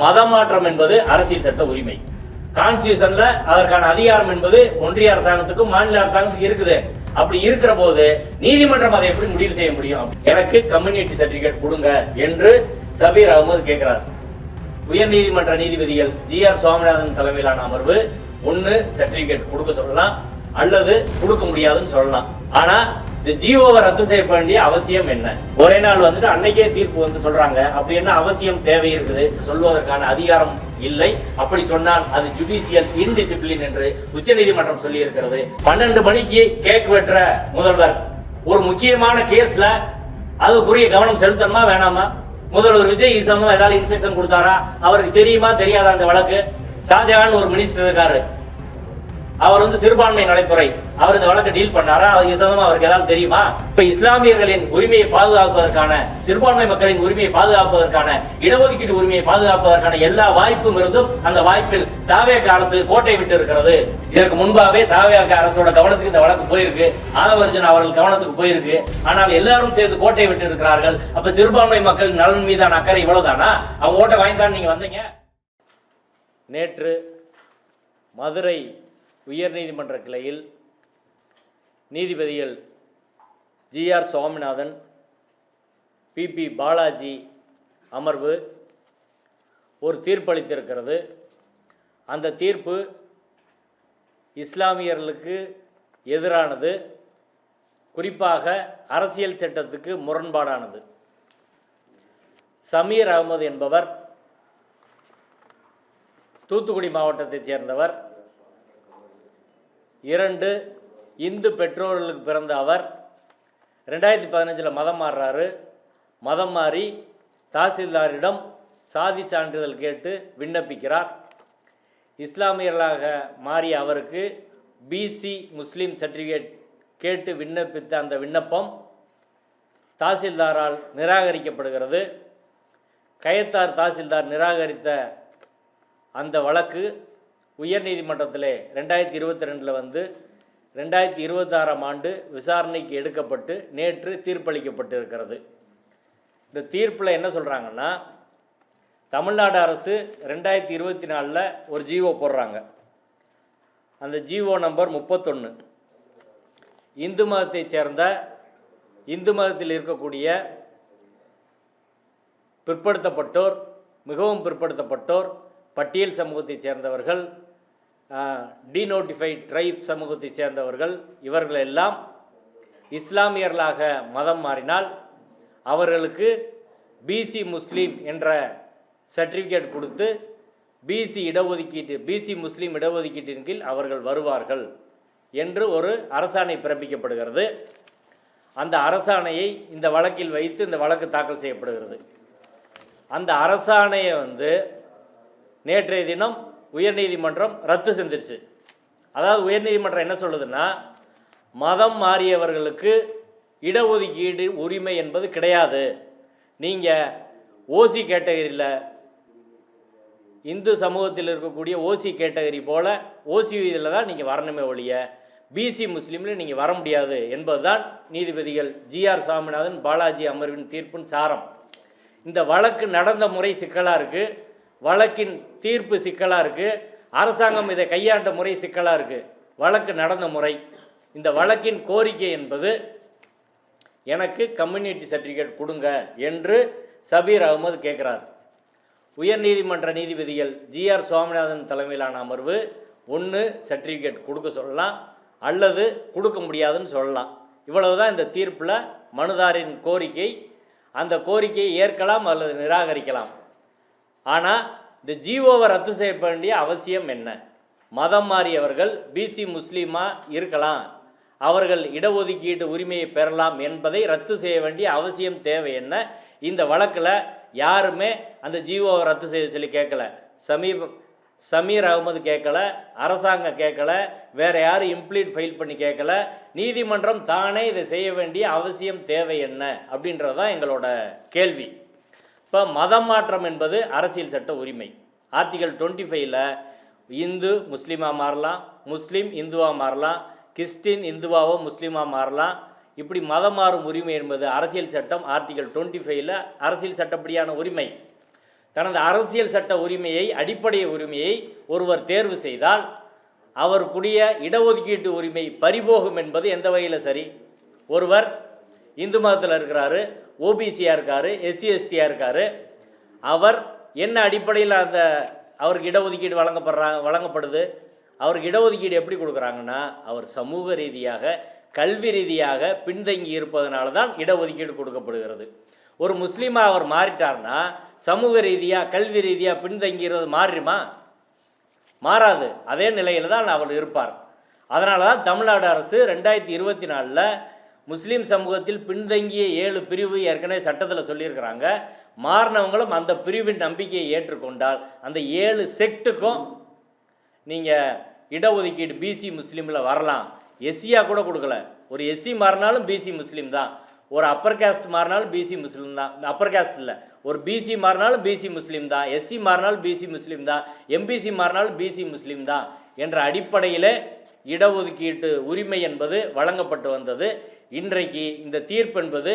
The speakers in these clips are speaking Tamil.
மதம் மாற்றம் என்பது அரசியல் சட்ட உரிமை. கான்ஸ்டியூஷன்ல அதற்கான அதிகாரம் என்பது ஒன்றிய அரசாங்கத்துக்கும் மாநில அரசாங்கத்துக்கும் இருக்குது. அப்படி இருக்கிற போது நீதிமன்றம் அதை எப்படி முடிவு செய்ய முடியும்? எனக்கு கம்யூனிட்டி சர்டிபிகேட் கொடுங்க என்று சபீர் அகமது கேட்கிறார். உயர் நீதிமன்ற நீதிபதிகள் ஜி.ஆர். சுவாமிநாதன் தலைமையிலான அமர்வு ஒன்னு சர்டிபிகேட் கொடுக்க சொல்லலாம் அல்லது கொடுக்க முடியாதுன்னு சொல்லலாம். ஆனா இந்த ஜிஓவை ரத்து செய்ய வேண்டிய அவசியம் என்ன? ஒரே நாள் அன்னைக்கே தீர்ப்பு சொல்றாங்க. அப்படி என்ன அவசியம் தேவை இருக்குது? சொல்வதற்கான அதிகாரம் இல்லை. அப்படி சொன்னால் அது ஜுடிஷியல் இன்டிசிப்ளின் என்று உச்சநீதிமன்றம் சொல்லி இருக்கிறது. 12 மணிக்கு கேக் வெட்டுற முதல்வர் ஒரு முக்கியமான கேஸ்ல அதுக்குரிய கவனம் செலுத்தணுமா வேணாமா? முதல்வர் விஜய் ஈசனும் ஏதாவது இன்ஸ்ட்ரக்ஷன் கொடுத்தாரா? அவருக்கு தெரியுமா தெரியாதா அந்த வழக்கு? ஷாஜகான் ஒரு மினிஸ்டர் இருக்காரு, அவர் சிறுபான்மை நலத்துறை, அவர் இந்த வழக்கை டீல் பண்ணாரா? அவருக்கு ஏதாவது தெரியுமா? இப்ப இஸ்லாமியர்களின் உரிமையை பாதுகாப்பதற்கான, சிறுபான்மை மக்களின் உரிமையை பாதுகாப்பதற்கான, இடஒதுக்கீடு உரிமையை பாதுகாப்பதற்கான எல்லா வாய்ப்பும் இருந்தும் அந்த வாய்ப்பில் தாவேக அரசு கோட்டை விட்டு இருக்கிறது. இதற்கு முன்பாகவே தாவேக அரசோட கவனத்துக்கு இந்த வழக்கு போயிருக்கு, ஆதவர்ஜன் அவர்கள் கவனத்துக்கு போயிருக்கு. ஆனால் எல்லாரும் சேர்ந்து கோட்டை விட்டு இருக்கிறார்கள். அப்ப சிறுபான்மை மக்கள் நலன் மீதான அக்கறை இவ்வளவுதானா? அவங்க ஓட்டை வாங்கித்தான் நீங்க வந்தீங்க. நேற்று மதுரை உயர் நீதிமன்ற கிளையில் நீதிபதிகள் ஜி.ஆர். சுவாமிநாதன், பி.பி. பாலாஜி அமர்வு ஒரு தீர்ப்பளித்திருக்கிறது. அந்த தீர்ப்பு இஸ்லாமியர்களுக்கு எதிரானது, குறிப்பாக அரசியல் சட்டத்துக்கு முரண்பாடானது. சமீர் அகமது என்பவர் தூத்துக்குடி மாவட்டத்தைச் சேர்ந்தவர். 2 இந்து பெற்றோர்களுக்கு பிறந்த அவர் 2015 மதம் மாறுறாரு. மதம் மாறி தாசில்தாரிடம் சாதி சான்றிதழ் கேட்டு விண்ணப்பிக்கிறார். இஸ்லாமியர்களாக மாறிய அவருக்கு பிசி முஸ்லீம் சர்டிஃபிகேட் கேட்டு விண்ணப்பித்த அந்த விண்ணப்பம் தாசில்தாரால் நிராகரிக்கப்படுகிறது. கயத்தார் தாசில்தார் நிராகரித்த அந்த வழக்கு உயர்நீதிமன்றத்தில் 2022 2026 ஆண்டு விசாரணைக்கு எடுக்கப்பட்டு நேற்று தீர்ப்பளிக்கப்பட்டு இருக்கிறது. இந்த தீர்ப்பில் என்ன சொல்கிறாங்கன்னா, தமிழ்நாடு அரசு 2024 ஒரு ஜிஓ போடுறாங்க. அந்த ஜிஓ நம்பர் 31 இந்து மதத்தைச் சேர்ந்த, இந்து மதத்தில் இருக்கக்கூடிய பிற்படுத்தப்பட்டோர், மிகவும் பிற்படுத்தப்பட்டோர், பட்டியல் சமூகத்தைச் சேர்ந்தவர்கள், டீநோட்டிஃபைட் ட்ரைப் சமூகத்தைச் சேர்ந்தவர்கள், இவர்களெல்லாம் இஸ்லாமியர்களாக மதம் மாறினால் அவர்களுக்கு பிசி முஸ்லீம் என்ற சர்டிஃபிகேட் கொடுத்து பிசி முஸ்லீம் இடஒதுக்கீட்டின் கீழ் அவர்கள் வருவார்கள் என்று ஒரு அரசாணை பிறப்பிக்கப்படுகிறது. அந்த அரசாணையை இந்த வழக்கில் வைத்து இந்த வழக்கு தாக்கல் செய்யப்படுகிறது. அந்த அரசாணையை நேற்றைய தினம் உயர்நீதிமன்றம் ரத்து செஞ்சிருச்சு. அதாவது உயர்நீதிமன்றம் என்ன சொல்லுதுன்னா, மதம் மாறியவர்களுக்கு இடஒதுக்கீடு உரிமை என்பது கிடையாது. நீங்கள் ஓசி கேட்டகரியில், இந்து சமூகத்தில் இருக்கக்கூடிய ஓசி கேட்டகரி போல் ஓசி இதில் தான் நீங்கள் வரணுமே ஒழிய பிசி முஸ்லீமில் நீங்கள் வர முடியாது என்பதுதான் நீதிபதிகள் ஜி.ஆர். சுவாமிநாதன், பாலாஜி அமர்வின் தீர்ப்பின் சாரம். இந்த வழக்கு நடந்த முறை சிக்கலாக இருக்குது, வழக்கின் தீர்ப்பு சிக்கலாக இருக்குது, அரசாங்கம் இதை கையாண்ட முறை சிக்கலாக இருக்குது. வழக்கு நடந்த முறை, இந்த வழக்கின் கோரிக்கை என்பது எனக்கு கம்யூனிட்டி சர்டிஃபிகேட் கொடுங்க என்று சபீர் அகமது கேட்குறார். உயர்நீதிமன்ற நீதிபதிகள் ஜி.ஆர். சுவாமிநாதன் தலைமையிலான அமர்வு ஒன்று சர்டிஃபிகேட் கொடுக்க சொல்லலாம் அல்லது கொடுக்க முடியாதுன்னு சொல்லலாம். இவ்வளவுதான் இந்த தீர்ப்பில் மனுதாரின் கோரிக்கை. அந்த கோரிக்கையை ஏற்கலாம் அல்லது நிராகரிக்கலாம். ஆனால் இந்த ஜிஓவை ரத்து செய்ய வேண்டிய அவசியம் என்ன? மதம் மாறியவர்கள் பிசி முஸ்லீமாக இருக்கலாம், அவர்கள் இடஒதுக்கீடு உரிமையை பெறலாம் என்பதை ரத்து செய்ய வேண்டிய அவசியம் தேவை என்ன? இந்த வழக்கில் யாருமே அந்த ஜிஓவை ரத்து செய்ய சொல்லி கேட்கல. சமீர் அகமது கேட்கல, அரசாங்கம் கேட்கல, வேறு யாரும் இம்ப்ளீட் ஃபைல் பண்ணி கேட்கல. நீதிமன்றம் தானே இதை செய்ய வேண்டிய அவசியம் தேவை என்ன அப்படின்றது தான் எங்களோட கேள்வி. இப்போ மதம் மாற்றம் என்பது அரசியல் சட்ட உரிமை. ஆர்டிகல் 25 இந்து முஸ்லீமாக மாறலாம், முஸ்லீம் இந்துவாக மாறலாம், கிறிஸ்டின் இந்துவாவோ முஸ்லீமாக மாறலாம். இப்படி மதம் மாறும் உரிமை என்பது அரசியல் சட்டம் ஆர்டிகல் 25 அரசியல் சட்டப்படியான உரிமை. தனது அரசியல் சட்ட உரிமையை, அடிப்படை உரிமையை ஒருவர் தேர்வு செய்தால் அவருக்குரிய இடஒதுக்கீட்டு உரிமை பறிபோகும் என்பது எந்த வகையில் சரி? ஒருவர் இந்து மதத்தில் இருக்கிறாரு, ஓபிசியாக இருக்கார், எஸ்சி எஸ்டியாக இருக்கார், அவர் என்ன அடிப்படையில் அவருக்கு இடஒதுக்கீடு வழங்கப்படுது? அவருக்கு இடஒதுக்கீடு எப்படி கொடுக்குறாங்கன்னா, அவர் சமூக ரீதியாக, கல்வி ரீதியாக பின்தங்கி இருப்பதனால தான் இடஒதுக்கீடு கொடுக்கப்படுகிறது. ஒரு முஸ்லீமாக அவர் மாறிட்டார்னா சமூக ரீதியாக, கல்வி ரீதியாக பின்தங்கிறது மாறுமா? மாறாது. அதே நிலையில் தான் அவர் இருப்பார். அதனால தான் தமிழ்நாடு அரசு 2024 முஸ்லீம் சமூகத்தில் பின்தங்கிய 7 பிரிவு ஏற்கனவே சட்டத்தில் சொல்லியிருக்கிறாங்க. மாறினவங்களும் அந்த பிரிவின் நம்பிக்கையை ஏற்றுக்கொண்டால் அந்த 7 செக்ட்டுக்கும் நீங்கள் இடஒதுக்கீடு பிசி முஸ்லீமில் வரலாம். எஸ்சியாக கூட கொடுக்கல. ஒரு எஸ்சி மாறினாலும் பிசி முஸ்லீம் தான், ஒரு அப்பர் கேஸ்ட் மாறினாலும் பிசி முஸ்லீம் தான். அப்பர் கேஸ்ட் இல்லை, ஒரு பிசி மாறினாலும் பிசி முஸ்லீம் தான், எஸ்சி மாறினாலும் பிசி முஸ்லீம் தான், எம்பிசி மாறினாலும் பிசி முஸ்லீம் தான் என்ற அடிப்படையில் இடஒதுக்கீட்டு உரிமை என்பது வழங்கப்பட்டு வந்தது. இன்றைக்கு இந்த தீர்ப்பு என்பது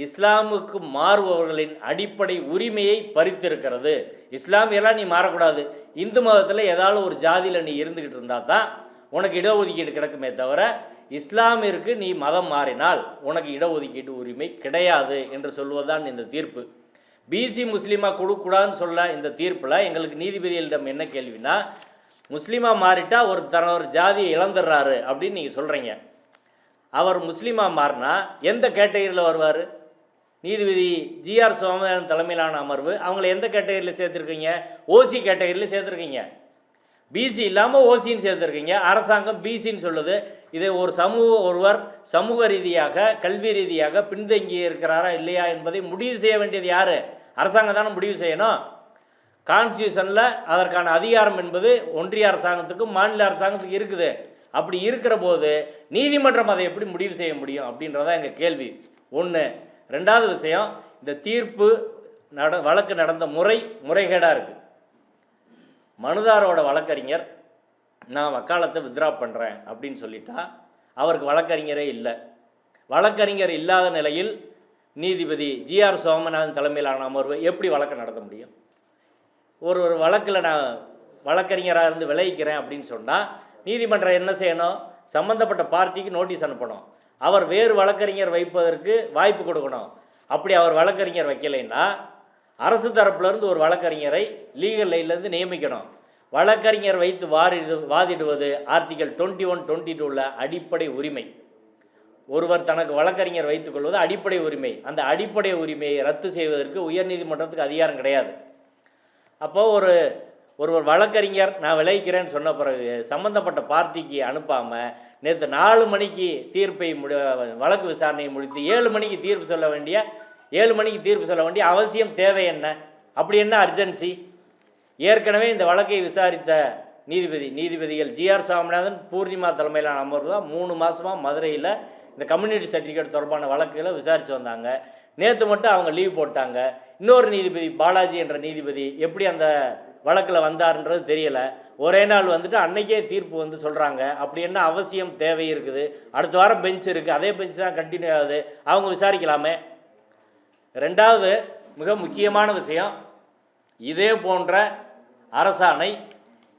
இஸ்லாமுக்கு மாறுபவர்களின் அடிப்படை உரிமையை பறித்திருக்கிறது. இஸ்லாமியெல்லாம் நீ மாறக்கூடாது, இந்து மதத்தில் ஏதாவது ஒரு ஜாதியில் நீ இருந்துக்கிட்டு இருந்தால் தான் உனக்கு இடஒதுக்கீடு கிடைக்குமே தவிர, இஸ்லாமிற்கு நீ மதம் மாறினால் உனக்கு இடஒதுக்கீட்டு உரிமை கிடையாது என்று சொல்வதுதான் இந்த தீர்ப்பு. பிசி முஸ்லீமாக கொடுக்கக்கூடாதுன்னு சொல்ல இந்த தீர்ப்பில் எங்களுக்கு நீதிபதிகளிடம் என்ன கேள்வினா, முஸ்லீமாக மாறிட்டா ஒரு ஜாதியை இழந்துடுறாரு அப்படின்னு நீங்கள் சொல்கிறீங்க. அவர் முஸ்லீமாக மாறினா எந்த கேட்டகரியில் வருவார்? நீதிபதி ஜிஆர் சுவாமிநாதன் தலைமையிலான அமர்வு அவங்கள எந்த கேட்டகரியில் சேர்த்துருக்கீங்க? ஓசி கேட்டகரியில் சேர்த்துருக்கீங்க. பிசி இல்லாமல் ஓசின்னு சேர்த்துருக்கீங்க. அரசாங்கம் பிசின்னு சொல்லுது. இதை ஒருவர் சமூக ரீதியாக, கல்வி ரீதியாக பின்தங்கி இருக்கிறாரா இல்லையா என்பதை முடிவு செய்ய வேண்டியது யார்? அரசாங்கம் தானே முடிவு செய்யணும். கான்ஸ்டியூஷனில் அதற்கான அதிகாரம் என்பது ஒன்றிய அரசாங்கத்துக்கும் மாநில அரசாங்கத்துக்கும் இருக்குது. அப்படி இருக்கிற போது நீதிமன்றம் அதை எப்படி முடிவு செய்ய முடியும் அப்படின்றதான் எங்கள் கேள்வி. ஒன்று. ரெண்டாவது விஷயம், இந்த தீர்ப்பு வழக்கு நடந்த முறைகேடாக இருக்குது. மனுதாரோட வழக்கறிஞர் நான் வக்காலத்தை வித்ரா பண்ணுறேன் அப்படின்னு சொல்லிட்டா அவருக்கு வழக்கறிஞரே இல்லை. வழக்கறிஞர் இல்லாத நிலையில் நீதிபதி ஜிஆர் சுவாமிநாதன் தலைமையிலான அமர்வு எப்படி வழக்கு நடத்த முடியும்? ஒரு வழக்கில் நான் வழக்கறிஞராக இருந்து விளைவிக்கிறேன் அப்படின்னு சொன்னால் நீதிமன்றம் என்ன செய்யணும்? சம்மந்தப்பட்ட பார்ட்டிக்கு நோட்டீஸ் அனுப்பணும். அவர் வேறு வழக்கறிஞர் வைப்பதற்கு வாய்ப்பு கொடுக்கணும். அப்படி அவர் வழக்கறிஞர் வைக்கலைன்னா அரசு தரப்புலேருந்து ஒரு வழக்கறிஞரை லீகல் லைன்லேருந்து நியமிக்கணும். வழக்கறிஞர் வைத்து வாதிடுவது ஆர்டிகல் 21, 22 அடிப்படை உரிமை. ஒருவர் தனக்கு வழக்கறிஞர் வைத்துக்கொள்வது அடிப்படை உரிமை. அந்த அடிப்படை உரிமையை ரத்து செய்வதற்கு உயர்நீதிமன்றத்துக்கு அதிகாரம் கிடையாது. அப்போது ஒருவர் வழக்கறிஞர் நான் விளைவிக்கிறேன்னு சொன்ன பிறகு சம்மந்தப்பட்ட பார்ட்டிக்கு அனுப்பாமல் நேற்று 4 மணிக்கு தீர்ப்பை வழக்கு விசாரணையை முடித்து 7 மணிக்கு தீர்ப்பு சொல்ல வேண்டிய அவசியம் தேவை என்ன? அப்படி என்ன அர்ஜென்சி? ஏற்கனவே இந்த வழக்கை விசாரித்த நீதிபதிகள் ஜிஆர் சுவாமிநாதன், பூர்ணிமா தலைமையிலான அமர்வு தான் 3 மாதமாக மதுரையில் இந்த கம்யூனிட்டி சர்டிஃபிகேட் தொடர்பான வழக்குகளை விசாரித்து வந்தாங்க. நேற்று மட்டும் அவங்க லீவ் போட்டாங்க. இன்னொரு நீதிபதி பாலாஜி என்ற நீதிபதி எப்படி அந்த வழக்கில் வந்தார்ன்றது தெரியலை. ஒரே நாள் வந்துட்டு அன்னைக்கே தீர்ப்பு சொல்கிறாங்க. அப்படி என்ன அவசியம் தேவை இருக்குது? அடுத்த வாரம் பெஞ்ச் இருக்குது, அதே பெஞ்ச் தான் கண்டினியூ ஆகுது, அவங்க விசாரிக்கலாமே. ரெண்டாவது மிக முக்கியமான விஷயம், இதே போன்ற அரசாணை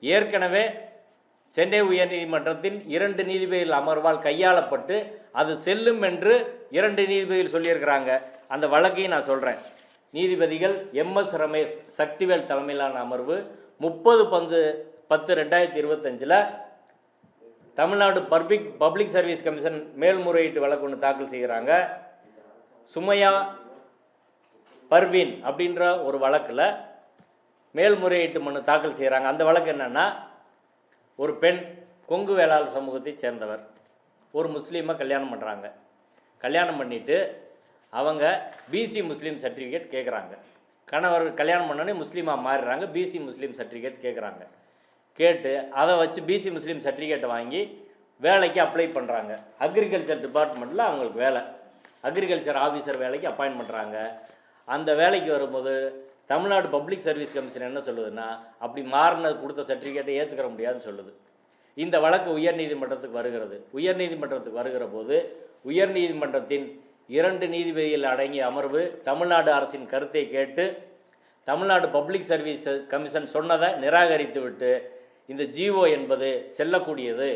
ஏற்கனவே சென்னை உயர்நீதிமன்றத்தின் 2 நீதிபதிகள் அமர்வால் கையாளப்பட்டு அது செல்லும் என்று 2 நீதிபதிகள் சொல்லியிருக்கிறாங்க. அந்த வழக்கையும் நான் சொல்கிறேன். நீதிபதிகள் எம்எஸ் ரமேஷ், சக்திவேல் தலைமையிலான அமர்வு 30/10/2025 தமிழ்நாடு பப்ளிக் சர்வீஸ் கமிஷன் மேல்முறையீட்டு வழக்கு ஒன்று தாக்கல் செய்கிறாங்க. சுமையா பர்வீன் அப்படின்ற ஒரு வழக்கில் மேல்முறையீட்டு மனு தாக்கல் செய்கிறாங்க. அந்த வழக்கு என்னென்னா, ஒரு பெண் கொங்கு வேளாளர் சமூகத்தை சேர்ந்தவர் ஒரு முஸ்லீமை கல்யாணம் பண்ணுறாங்க. கல்யாணம் பண்ணிவிட்டு அவங்க பிசி முஸ்லீம் சர்டிஃபிகேட் கேட்குறாங்க. கணவர் கல்யாணம் பண்ணோடனே முஸ்லீமாக மாறிடுறாங்க, பிசி முஸ்லீம் சர்டிஃபிகேட் கேட்குறாங்க. கேட்டு அதை வச்சு பிசி முஸ்லீம் சர்டிஃபிகேட்டை வாங்கி வேலைக்கு அப்ளை பண்ணுறாங்க. அக்ரிகல்ச்சர் டிபார்ட்மெண்ட்டில் அவங்களுக்கு வேலை, அக்ரிகல்ச்சர் ஆஃபீஸர் வேலைக்கு அப்பாயின்ட் பண்ணுறாங்க. அந்த வேலைக்கு வரும்போது தமிழ்நாடு பப்ளிக் சர்வீஸ் கமிஷன் என்ன சொல்லுதுன்னா, அப்படி மாறினது கொடுத்த சர்டிஃபிகேட்டை ஏற்றுக்கிற முடியாதுன்னு சொல்லுது. இந்த வழக்கு உயர்நீதிமன்றத்துக்கு வருகிறது. உயர்நீதிமன்றத்துக்கு வருகிற போது உயர்நீதிமன்றத்தின் 2 நீதிபதிகள் அடங்கிய அமர்வு தமிழ்நாடு அரசின் கருத்தை கேட்டு தமிழ்நாடு பப்ளிக் சர்வீஸ் கமிஷன் சொன்னதை நிராகரித்து விட்டு இந்த ஜிஓ என்பது செல்லக்கூடியது.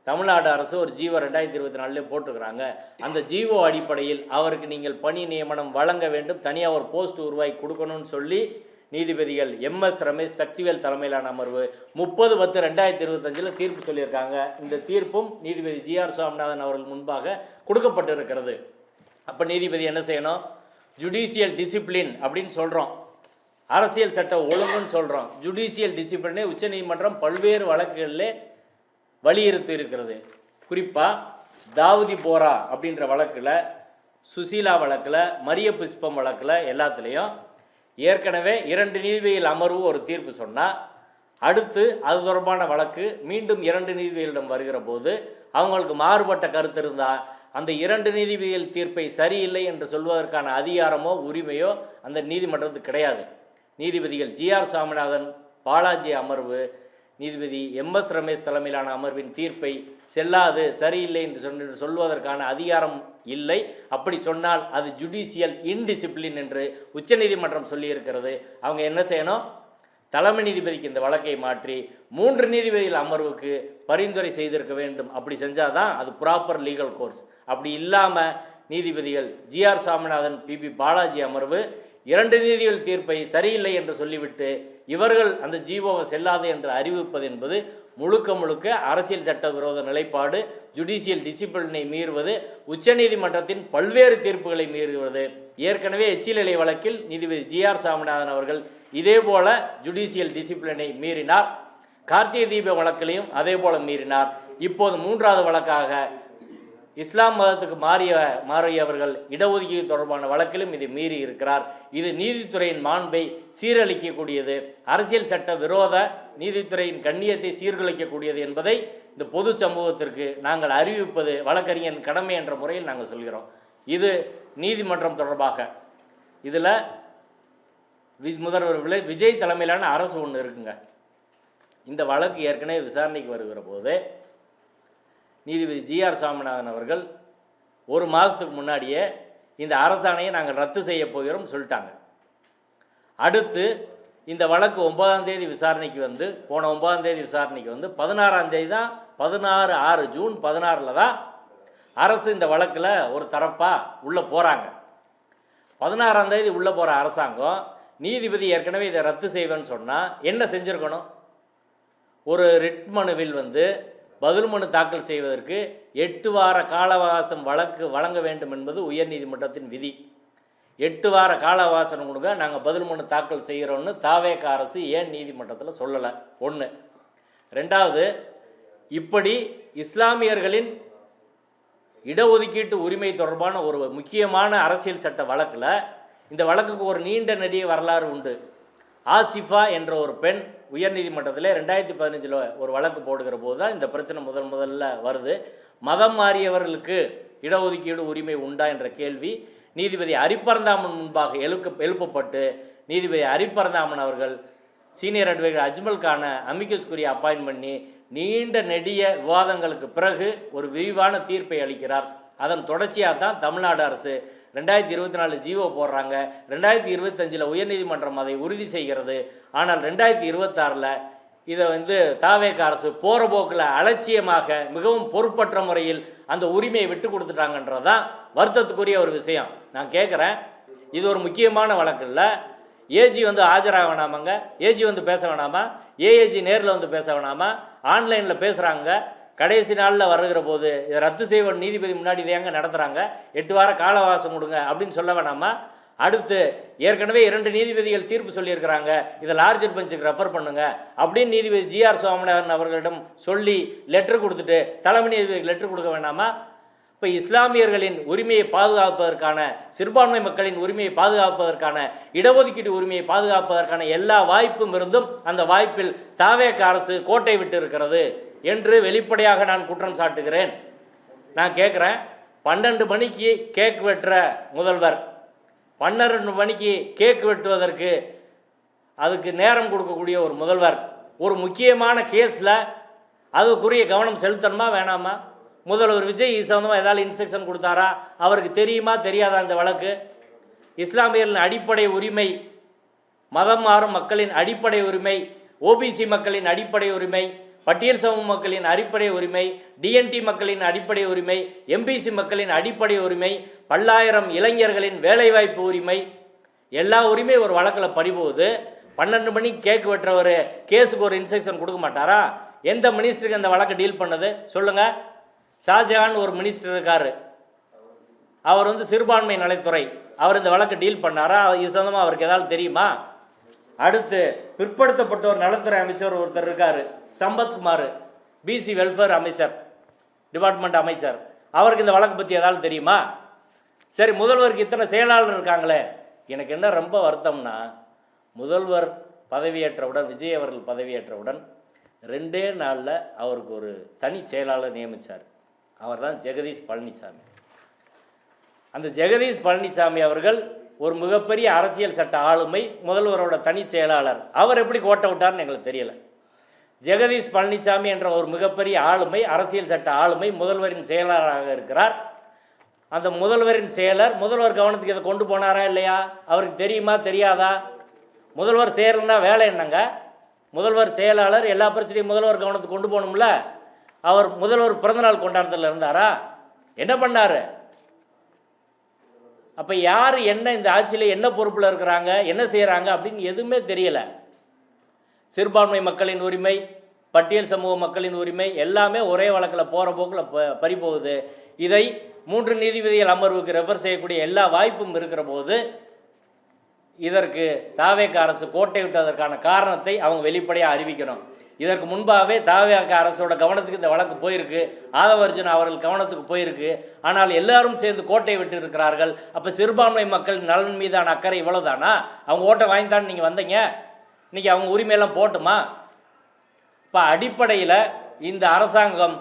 தமிழ்நாடு அரசு ஒரு ஜிஓ 2024 போட்டிருக்கிறாங்க. அந்த ஜிஓ அடிப்படையில் அவருக்கு நீங்கள் பணி நியமனம் வழங்க வேண்டும், தனியாக ஒரு போஸ்ட் உருவாக்கி கொடுக்கணும்னு சொல்லி நீதிபதிகள் எம்எஸ் ரமேஷ், சக்திவேல் தலைமையிலான அமர்வு 30/10/2025 தீர்ப்பு சொல்லியிருக்காங்க. இந்த தீர்ப்பும் நீதிபதி ஜிஆர் சுவாமிநாதன் அவர்கள் முன்பாக கொடுக்கப்பட்டிருக்கிறது. அப்போ நீதிபதி என்ன செய்யணும்? ஜுடிஷியல் டிசிப்ளின் அப்படின்னு சொல்கிறோம், அரசியல் சட்ட ஒழுங்குன்னு சொல்கிறோம். ஜுடிஷியல் டிசிப்ளினை உச்சநீதிமன்றம் பல்வேறு வழக்குகளில் வலியுறுத்தி இருக்கிறது. குறிப்பாக தாவூதி போரா அப்படின்ற வழக்கில், சுசீலா வழக்கில், மரிய புஷ்பம் வழக்கில் எல்லாத்துலேயும் ஏற்கனவே 2 நீதிபதிகள் அமர்வு ஒரு தீர்ப்பு சொன்னால், அடுத்து அது தொடர்பான வழக்கு மீண்டும் 2 நீதிபதிகளிடம் வருகிற போது அவங்களுக்கு மாறுபட்ட கருத்து இருந்தால் அந்த 2 நீதிபதிகள் தீர்ப்பை சரியில்லை என்று சொல்வதற்கான அதிகாரமோ உரிமையோ அந்த நீதிமன்றத்துக்கு கிடையாது. நீதிபதிகள் ஜிஆர் சுவாமிநாதன், பாலாஜி அமர்வு, நீதிபதி எம்எஸ் ரமேஷ் தலைமையிலான அமர்வின் தீர்ப்பை செல்லாது, சரியில்லை என்று சொல்வதற்கான அதிகாரம் இல்லை. அப்படி சொன்னால் அது ஜுடிஷியல் இன்டிசிப்ளின் என்று உச்சநீதிமன்றம் சொல்லியிருக்கிறது. அவங்க என்ன செய்யணும்? தலைமை நீதிபதிக்கு இந்த வழக்கை மாற்றி 3 நீதிபதிகள் அமர்வுக்கு பரிந்துரை செய்திருக்க வேண்டும். அப்படி செஞ்சால் தான் அது ப்ராப்பர் லீகல் கோர்ஸ். அப்படி இல்லாமல் நீதிபதிகள் ஜிஆர் சுவாமிநாதன், பிபி பாலாஜி அமர்வு 2 நீதிபதிகள் தீர்ப்பை சரியில்லை என்று சொல்லிவிட்டு இவர்கள் அந்த ஜிஓவை செல்லாது என்று அறிவிப்பது என்பது முழுக்க அரசியல் சட்ட விரோத நிலைப்பாடு, ஜுடிஷியல் டிசிப்ளினை மீறுவது, உச்சநீதிமன்றத்தின் பல்வேறு தீர்ப்புகளை மீறுவது. ஏற்கனவே எச்சிலை வழக்கில் நீதிபதி ஜிஆர் சுவாமிநாதன் அவர்கள் இதேபோல ஜுடிஷியல் டிசிப்ளினை மீறினார். கார்த்திகை தீப வழக்கிலையும் அதே போல மீறினார். இப்போது 3வது வழக்காக இஸ்லாம் மதத்துக்கு மாறியவர்கள் இடஒதுக்கீடு தொடர்பான வழக்கிலும் இதை மீறி இருக்கிறார். இது நீதித்துறையின் மாண்பை சீரழிக்கக்கூடியது, அரசியல் சட்ட விரோத நீதித்துறையின் கண்ணியத்தை சீர்குலைக்கக்கூடியது என்பதை இந்த பொது சமூகத்திற்கு நாங்கள் அறிவிப்பது வழக்கறிஞரின் கடமை என்ற முறையில் நாங்கள் சொல்கிறோம். இது நீதிமன்றம் தொடர்பாக. இதில் முதல்வர் விஜய் தலைமையிலான அரசு ஒன்று இருக்குங்க. இந்த வழக்கு ஏற்கனவே விசாரணைக்கு வருகிற போது நீதிபதி ஜிஆர் சுவாமிநாதன் அவர்கள் 1 மாதத்துக்கு முன்னாடியே இந்த அரசாணையை நாங்கள் ரத்து செய்ய போகிறோம் சொல்லிட்டாங்க. அடுத்து இந்த வழக்கு 9ஆம் தேதி விசாரணைக்கு வந்து, போன 9ஆம் தேதி விசாரணைக்கு வந்து 16ஆம் தேதி தான், 16/6 ஜூன் 16 தான் அரசு இந்த வழக்கில் ஒரு தரப்பாக உள்ளே போகிறாங்க. 16ஆம் தேதி உள்ளே போகிற அரசாங்கம் நீதிபதி ஏற்கனவே இதை ரத்து செய்வேன்னு சொன்னால் என்ன செஞ்சுருக்கணும்? ஒரு ரிட் மனுவில் வந்து பதில் மனு தாக்கல் செய்வதற்கு 8 வார கால அவகாசம் வழங்க வேண்டும் என்பது உயர்நீதிமன்றத்தின் விதி. 8 வார கால அவகாசம் கொடுங்க, நாங்கள் பதில் மனு தாக்கல் செய்கிறோன்னு தாவேக அரசு ஏன் நீதிமன்றத்தில் சொல்லலை? 1. 2வது, இப்படி இஸ்லாமியர்களின் இடஒதுக்கீட்டு உரிமை தொடர்பான ஒரு முக்கியமான அரசியல் சட்ட வழக்கில், இந்த வழக்குக்கு ஒரு நீண்ட நெடிய வரலாறு உண்டு. ஆசிஃபா என்ற ஒரு பெண் உயர்நீதிமன்றத்தில் 2015 ஒரு வழக்கு போடுகிற போது தான் இந்த பிரச்சனை முதல்ல வருது. மதம் மாறியவர்களுக்கு இடஒதுக்கீடு உரிமை உண்டா என்ற கேள்வி நீதிபதி அரிப்பரந்தாமன் முன்பாக எழுப்பப்பட்டு, நீதிபதி அரிப்பரந்தாமன் அவர்கள் சீனியர் அட்வொகேட் அஜ்மல் கானை அமிக்கஸ் குறியை அப்பாயின்ட் பண்ணி நீண்ட நெடிய விவாதங்களுக்கு பிறகு ஒரு விரிவான தீர்ப்பை அளிக்கிறார். அதன் தொடர்ச்சியாக தான் தமிழ்நாடு அரசு 2024 ஜிஓ போடுறாங்க. 2025 உயர்நீதிமன்றம் அதை உறுதி செய்கிறது. ஆனால் 2026 இதை வந்து தாவேக அரசு போகிற போக்கில் அலட்சியமாக மிகவும் பொறுப்பற்ற முறையில் அந்த உரிமையை விட்டு கொடுத்துட்டாங்கன்றது தான் வருத்தத்துக்குரிய ஒரு விஷயம். நான் கேட்குறேன், இது ஒரு முக்கியமான வழக்கு இல்லை. ஏஜி வந்து ஆஜராக வேணாமாங்க? ஏஜி வந்து பேச வேணாமா? ஏஏஜி நேரில் வந்து பேச வேணாமா? ஆன்லைனில் பேசுகிறாங்க. கடைசி நாளில் வருகிற போது இதை ரத்து செய்வ நீதிபதி முன்னாடி இதையாங்க நடத்துகிறாங்க, 8 வார கால அவகாசம் கொடுங்க அப்படின்னு சொல்ல வேணாமா? அடுத்து ஏற்கனவே 2 நீதிபதிகள் தீர்ப்பு சொல்லியிருக்கிறாங்க, இதை லார்ஜர் பெஞ்சுக்கு ரெஃபர் பண்ணுங்க அப்படின்னு நீதிபதி ஜிஆர் சுவாமிநாதன் அவர்களிடம் சொல்லி லெட்டர் கொடுத்துட்டு தலைமை நீதிபதிக்கு லெட்டர் கொடுக்க வேண்டாமா? இப்போ இஸ்லாமியர்களின் உரிமையை பாதுகாப்பதற்கான, சிறுபான்மை மக்களின் உரிமையை பாதுகாப்பதற்கான, இடஒதுக்கீடு உரிமையை பாதுகாப்பதற்கான எல்லா வாய்ப்பும் இருந்தும் அந்த வாய்ப்பில் தாவேக அரசு கோட்டை விட்டு இருக்கிறது என்று வெளிப்படையாக நான் குற்றம் சாட்டுகிறேன். நான் கேட்குறேன், 12 மணிக்கு கேக் வெட்டுற முதல்வர் 12 மணிக்கு கேக் வெட்டுவதற்கு அதுக்கு நேரம் கொடுக்கக்கூடிய ஒரு முதல்வர் ஒரு முக்கியமான கேஸில் அதுக்குரிய கவனம் செலுத்தணுமா வேணாமா? முதல்வர் விஜய் சம்பந்தமாக ஏதாவது இன்ஸ்ட்ரக்ஷன் கொடுத்தாரா? அவருக்கு தெரியுமா தெரியாதா? அந்த வழக்கு இஸ்லாமியர்களின் அடிப்படை உரிமை மதம் மாறும் மக்களின் அடிப்படை உரிமை, ஓபிசி மக்களின் அடிப்படை உரிமை, பட்டியல் சமூக மக்களின் அடிப்படை உரிமை, டிஎன்டி மக்களின் அடிப்படை உரிமை, எம்பிசி மக்களின் அடிப்படை உரிமை, பல்லாயிரம் இளைஞர்களின் வேலைவாய்ப்பு உரிமை, எல்லா உரிமையும் ஒரு வழக்கில் பறிபோகுது. 12 மணிக்கு கேக்கு வெட்டுறவர் கேஸுக்கு ஒரு இன்ஸ்ட்ரக்ஷன் கொடுக்க மாட்டாரா? எந்த மினிஸ்டருக்கு அந்த வழக்கை டீல் பண்ணது சொல்லுங்கள்? ஷாஜஹான் ஒரு மினிஸ்டர் இருக்கார், அவர் சிறுபான்மை நலத்துறை, அவர் இந்த வழக்கை டீல் பண்ணாரா? இது சொந்தமாக அவருக்கு ஏதாவது தெரியுமா? அடுத்து பிற்படுத்தப்பட்டோர் நலத்துறை அமைச்சர் ஒருத்தர் இருக்கார், சம்பத்குமார், பிசி வெல்ஃபேர் அமைச்சர், டிபார்ட்மெண்ட் அமைச்சர், அவருக்கு இந்த வழக்கு பற்றி ஏதாவது தெரியுமா? சரி, முதல்வருக்கு இத்தனை செயலாளர் இருக்காங்களே. எனக்கு என்ன ரொம்ப வருத்தம்னா, முதல்வர் பதவியேற்றவுடன், விஜய் அவர்கள் பதவியேற்றவுடன் 2 நாளில் அவருக்கு ஒரு தனி செயலாளர் நியமித்தார். அவர் தான் ஜெகதீஷ் பழனிசாமி. அந்த ஜெகதீஷ் பழனிசாமி அவர்கள் ஒரு மிகப்பெரிய அரசியல் சட்ட ஆளுமை, முதல்வரோட தனி செயலாளர். அவர் எப்படி கோட்டை விட்டார்னு எங்களுக்கு தெரியல. ஜெகதீஷ் பழனிசாமி என்ற ஒரு மிகப்பெரிய ஆளுமை, அரசியல் சட்ட ஆளுமை, முதல்வரின் செயலாளராக இருக்கிறார். அந்த முதல்வரின் செயலர் முதல்வர் கவனத்துக்கு இதை கொண்டு போனாரா இல்லையா? அவருக்கு தெரியுமா தெரியாதா? முதல்வர் செயலர்னா வேலை என்னங்க? முதல்வர் செயலாளர் எல்லா பிரச்சனையும் முதல்வர் கவனத்துக்கு கொண்டு போகணும்ல. அவர் முதல்வர் பிறந்தநாள் கொண்டாட்டத்தில் இருந்தாரா? என்ன பண்ணார்? அப்போ யார் என்ன இந்த ஆட்சியில் என்ன பொறுப்பில் இருக்கிறாங்க, என்ன செய்கிறாங்க அப்படின்னு எதுவுமே தெரியலை. சிறுபான்மை மக்களின் உரிமை, பட்டியல் சமூக மக்களின் உரிமை எல்லாமே ஒரே வழக்கில் போகிற போக்கில் பறிபோகுது. இதை 3 நீதிபதிகள் அமர்வுக்கு ரெஃபர் செய்யக்கூடிய எல்லா வாய்ப்பும் இருக்கிற போது இதற்கு தாவேக அரசு கோட்டை விட்டதற்கான காரணத்தை அவங்க வெளிப்படையாக அறிவிக்கணும். இதற்கு முன்பாகவே தாவேக அரசோட கவனத்துக்கு இந்த வழக்கு போயிருக்கு, ஆதவ அர்ஜுனா அவர்கள் கவனத்துக்கு போயிருக்கு. ஆனால் எல்லாரும் சேர்ந்து கோட்டை விட்டு இருக்கிறார்கள். அப்போ சிறுபான்மை மக்கள் நலன் மீதான அக்கறை இவ்வளோதானா? அவங்க ஓட்டை வாங்கித்தான்னு நீங்கள் வந்தீங்க, இன்றைக்கி அவங்க உரிமையெல்லாம் போட்டுமா? இப்போ அடிப்படையில் இந்த அரசாங்கம்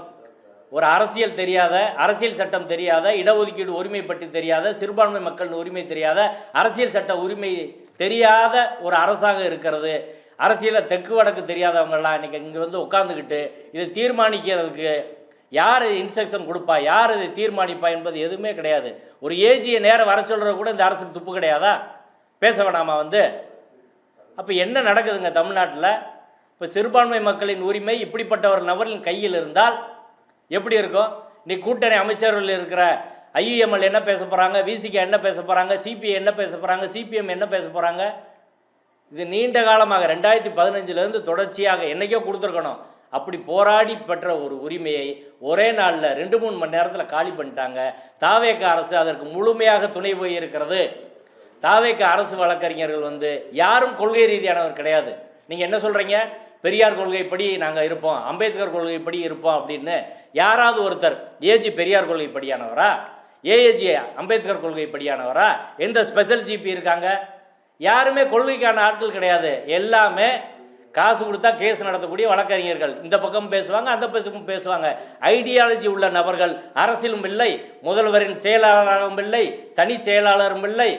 ஒரு அரசியல் தெரியாத, அரசியல் சட்டம் தெரியாத, இடஒதுக்கீடு உரிமை பற்றி தெரியாத, சிறுபான்மை மக்களின் உரிமை தெரியாத, அரசியல் சட்ட உரிமை தெரியாத ஒரு அரசாங்கம் இருக்கிறது. அரசியலில் தெற்கு வடக்கு தெரியாதவங்கெல்லாம் இன்றைக்கி இங்கே உட்காந்துக்கிட்டு இதை தீர்மானிக்கிறதுக்கு யார் இன்ஸ்ட்ரக்ஷன் கொடுப்பா, யார் இதை தீர்மானிப்பா என்பது எதுவுமே கிடையாது. ஒரு ஏஜியை நேரம் வர சொல்கிற கூட இந்த அரசுக்கு துப்பு கிடையாதா? பேச வேணாமா? அப்போ என்ன நடக்குதுங்க தமிழ்நாட்டில்? இப்போ சிறுபான்மை மக்களின் உரிமை இப்படிப்பட்ட ஒரு நபரின் கையில் இருந்தால் எப்படி இருக்கும்? இன்றைக்கி கூட்டணி அமைச்சர்கள் இருக்கிற ஐயுஎம்எல் என்ன பேச போகிறாங்க, விசிகே என்ன பேச போகிறாங்க, சிபிஐ என்ன பேச போகிறாங்க, சிபிஎம் என்ன பேச போகிறாங்க? இது நீண்ட காலமாக 2015 தொடர்ச்சியாக என்றைக்கோ கொடுத்துருக்கணும். அப்படி போராடி பெற்ற ஒரு உரிமையை ஒரே நாளில் 2-3 மணி நேரத்தில் காலி பண்ணிட்டாங்க. தாவேக அரசு அதற்கு முழுமையாக துணை போயிருக்கிறது. தாவேக அரசு வழக்கறிஞர்கள் யாரும் கொள்கை ரீதியானவர் கிடையாது. நீங்கள் என்ன சொல்கிறீங்க? பெரியார் கொள்கைப்படி நாங்கள் இருப்போம், அம்பேத்கர் கொள்கைப்படி இருப்போம் அப்படின்னு. யாராவது ஒருத்தர் ஏஜி பெரியார் கொள்கைப்படியானவரா, ஏஏஜி அம்பேத்கர் கொள்கைப்படியானவரா? எந்த ஸ்பெஷல் ஜிபி இருக்காங்க? யாருமே கொள்கைக்கான ஆட்கள் கிடையாது. எல்லாமே காசு கொடுத்தா கேஸ் நடத்தக்கூடிய வழக்கறிஞர்கள். இந்த பக்கம் பேசுவாங்க, அந்த பக்கம் பேசுவாங்க. ஐடியாலஜி உள்ள நபர்கள் அரசியலும் இல்லை, முதல்வரின் செயலாளரும் இல்லை, தனி செயலாளரும் இல்லை,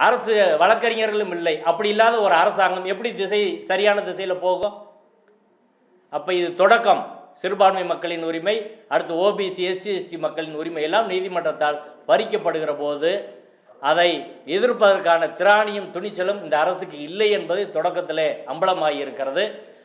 அரசு வழக்கறிஞர்களும் இல்லை. அப்படி இல்லாத ஒரு அரசாங்கம் எப்படி சரியான திசையில் போகும்? அப்போ இது தொடக்கம். சிறுபான்மை மக்களின் உரிமை, அடுத்து ஓபிசி எஸ்சி எஸ்டி மக்களின் உரிமை எல்லாம் நீதிமன்றத்தால் பறிக்கப்படுகிற போது அதை எதிர்ப்பதற்கான திராணியும் துணிச்சலும் இந்த அரசுக்கு இல்லை என்பது தொடக்கத்திலே அம்பலமாகி இருக்கிறது.